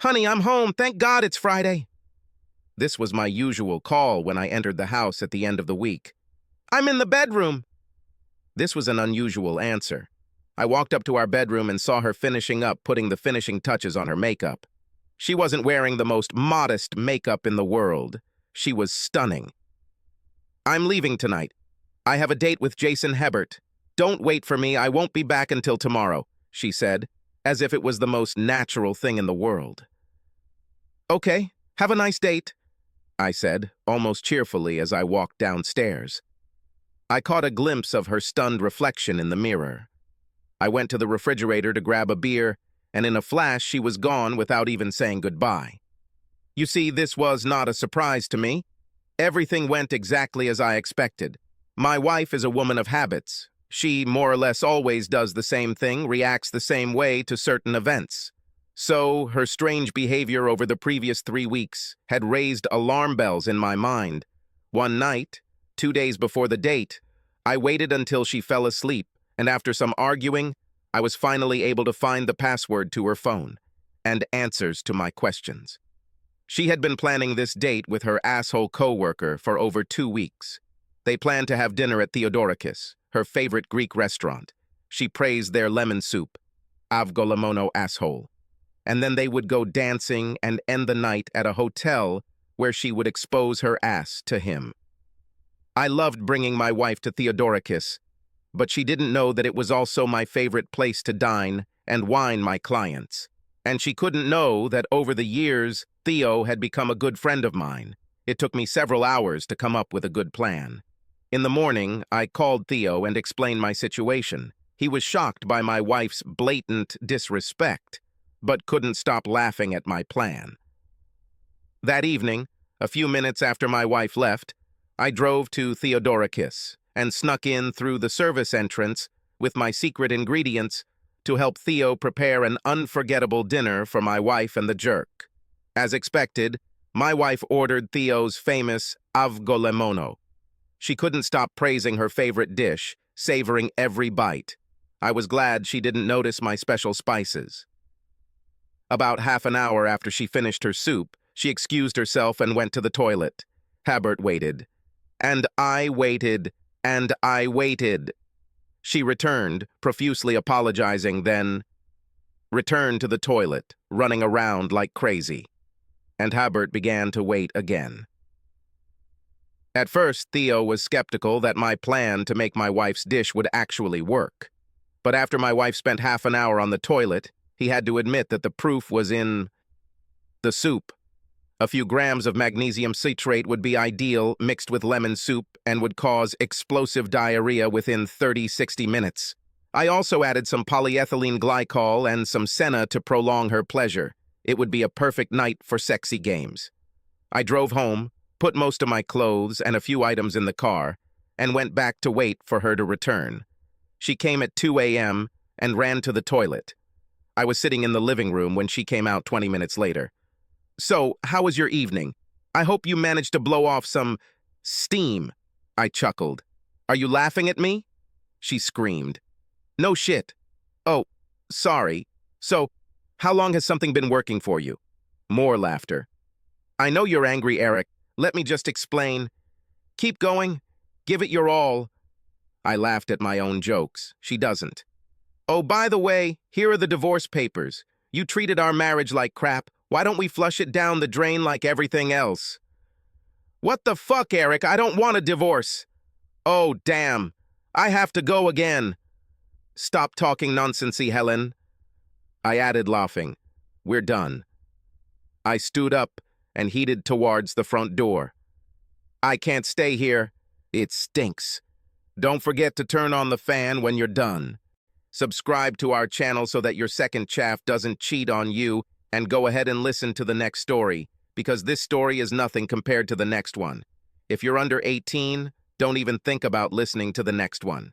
Honey, I'm home. Thank God it's Friday. This was my usual call when I entered the house at the end of the week. I'm in the bedroom. This was an unusual answer. I walked up to our bedroom and saw her finishing up putting the finishing touches on her makeup. She wasn't wearing the most modest makeup in the world. She was stunning. I'm leaving tonight. I have a date with Jason Hebert. Don't wait for me. I won't be back until tomorrow, she said, as if it was the most natural thing in the world. Okay, have a nice date, I said, almost cheerfully as I walked downstairs. I caught a glimpse of her stunned reflection in the mirror. I went to the refrigerator to grab a beer, and in a flash she was gone without even saying goodbye. You see, this was not a surprise to me. Everything went exactly as I expected. My wife is a woman of habits. She more or less always does the same thing, reacts the same way to certain events. So, her strange behavior over the previous 3 weeks had raised alarm bells in my mind. One night, 2 days before the date, I waited until she fell asleep, and after some arguing, I was finally able to find the password to her phone and answers to my questions. She had been planning this date with her asshole coworker for over 2 weeks. They planned to have dinner at Theodorakis, her favorite Greek restaurant. She praised their lemon soup, avgolemono asshole. And then they would go dancing and end the night at a hotel where she would expose her ass to him. I loved bringing my wife to Theodorakis, but she didn't know that it was also my favorite place to dine and wine my clients. And she couldn't know that over the years, Theo had become a good friend of mine. It took me several hours to come up with a good plan. In the morning, I called Theo and explained my situation. He was shocked by my wife's blatant disrespect, but couldn't stop laughing at my plan. That evening, a few minutes after my wife left, I drove to Theodorakis and snuck in through the service entrance with my secret ingredients to help Theo prepare an unforgettable dinner for my wife and the jerk. As expected, my wife ordered Theo's famous avgolemono. She couldn't stop praising her favorite dish, savoring every bite. I was glad she didn't notice my special spices. About half an hour after she finished her soup, she excused herself and went to the toilet. Hebert waited. And I waited. And I waited. She returned, profusely apologizing, then returned to the toilet, running around like crazy. And Hebert began to wait again. At first, Theo was skeptical that my plan to make my wife's dish would actually work. But after my wife spent half an hour on the toilet, he had to admit that the proof was in the soup. A few grams of magnesium citrate would be ideal mixed with lemon soup and would cause explosive diarrhea within 30-60 minutes. I also added some polyethylene glycol and some senna to prolong her pleasure. It would be a perfect night for sexy games. I drove home, put most of my clothes and a few items in the car, and went back to wait for her to return. She came at 2 a.m. and ran to the toilet. I was sitting in the living room when she came out 20 minutes later. So, how was your evening? I hope you managed to blow off some steam, I chuckled. Are you laughing at me? She screamed. No shit. Oh, sorry. So, how long has something been working for you? More laughter. I know you're angry, Eric. Let me just explain. Keep going. Give it your all. I laughed at my own jokes. She doesn't. Oh, by the way, here are the divorce papers. You treated our marriage like crap. Why don't we flush it down the drain like everything else? What the fuck, Eric? I don't want a divorce. Oh, damn. I have to go again. Stop talking nonsensey, Helen. I added, laughing. We're done. I stood up and headed towards the front door. I can't stay here. It stinks. Don't forget to turn on the fan when you're done. Subscribe to our channel so that your second chaff doesn't cheat on you, and go ahead and listen to the next story, because this story is nothing compared to the next one. If you're under 18, don't even think about listening to the next one.